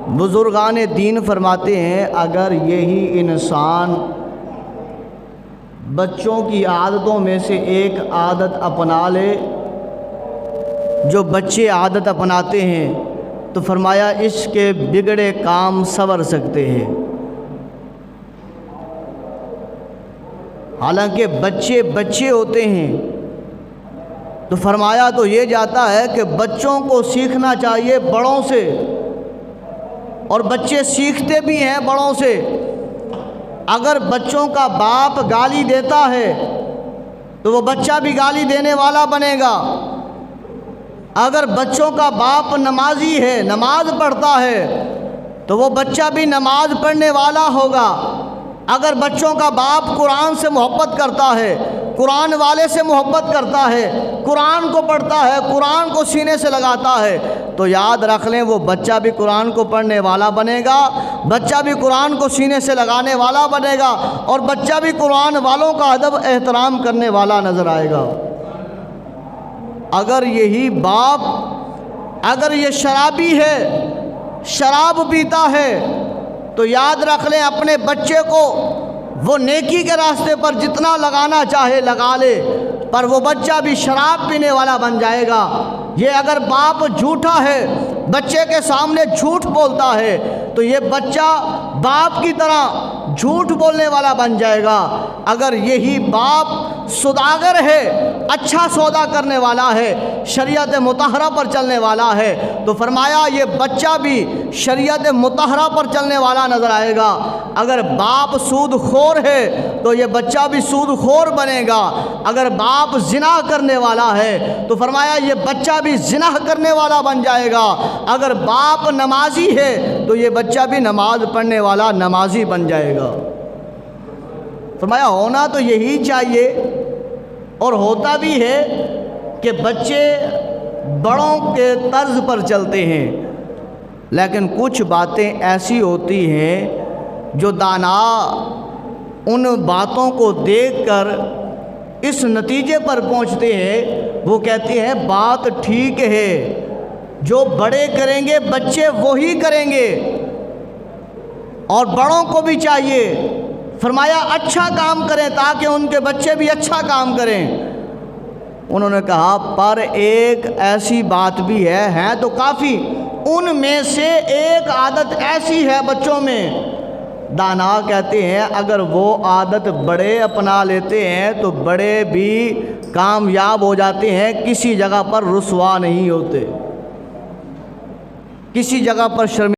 बुजुर्गान दीन फरमाते हैं अगर यही इंसान बच्चों की आदतों में से एक आदत अपना ले, जो बच्चे आदत अपनाते हैं, तो फरमाया इसके बिगड़े काम संवर सकते हैं। हालांकि बच्चे बच्चे होते हैं, तो फरमाया तो ये जाता है कि बच्चों को सीखना चाहिए बड़ों से, और बच्चे सीखते भी हैं बड़ों से। अगर बच्चों का बाप गाली देता है तो वो बच्चा भी गाली देने वाला बनेगा। अगर बच्चों का बाप नमाजी है, नमाज पढ़ता है, तो वो बच्चा भी नमाज पढ़ने वाला होगा। अगर बच्चों का बाप कुरान से मोहब्बत करता है, कुरान वाले से मोहब्बत करता है, कुरान को पढ़ता है, कुरान को सीने से लगाता है, तो याद रख लें वो बच्चा भी कुरान को पढ़ने वाला बनेगा, बच्चा भी कुरान को सीने से लगाने वाला बनेगा, और बच्चा भी कुरान वालों का अदब एहतराम करने वाला नज़र आएगा। अगर यही बाप अगर ये शराबी है, शराब पीता है, तो याद रख लें अपने बच्चे को वो नेकी के रास्ते पर जितना लगाना चाहे लगा ले, पर वो बच्चा भी शराब पीने वाला बन जाएगा। ये अगर बाप झूठा है, बच्चे के सामने झूठ बोलता है, तो ये बच्चा बाप की तरह झूठ बोलने वाला बन जाएगा। अगर यही बाप सौदागर है, अच्छा सौदा करने वाला है, शरीयत मुतहरा पर चलने वाला है, तो फरमाया ये बच्चा भी शरीयत मुतहरा पर चलने वाला नज़र आएगा। अगर बाप सूद खोर है तो ये बच्चा भी सूद खोर बनेगा। अगर बाप जिना करने वाला है तो फरमाया ये बच्चा भी जिना करने वाला बन जाएगा। अगर बाप नमाजी है तो ये बच्चा भी नमाज पढ़ने वाला नमाजी बन जाएगा। फरमाया होना तो यही चाहिए, और होता भी है कि बच्चे बड़ों के तर्ज पर चलते हैं, लेकिन कुछ बातें ऐसी होती हैं जो दाना उन बातों को देखकर इस नतीजे पर पहुंचते हैं, वो कहते हैं बात ठीक है, जो बड़े करेंगे बच्चे वही करेंगे, और बड़ों को भी चाहिए फरमाया अच्छा काम करें ताकि उनके बच्चे भी अच्छा काम करें। उन्होंने कहा पर एक ऐसी बात भी है तो काफ़ी, उनमें से एक आदत ऐसी है बच्चों में, दाना कहते हैं अगर वो आदत बड़े अपना लेते हैं तो बड़े भी कामयाब हो जाते हैं, किसी जगह पर रुसवा नहीं होते, किसी जगह पर शर्म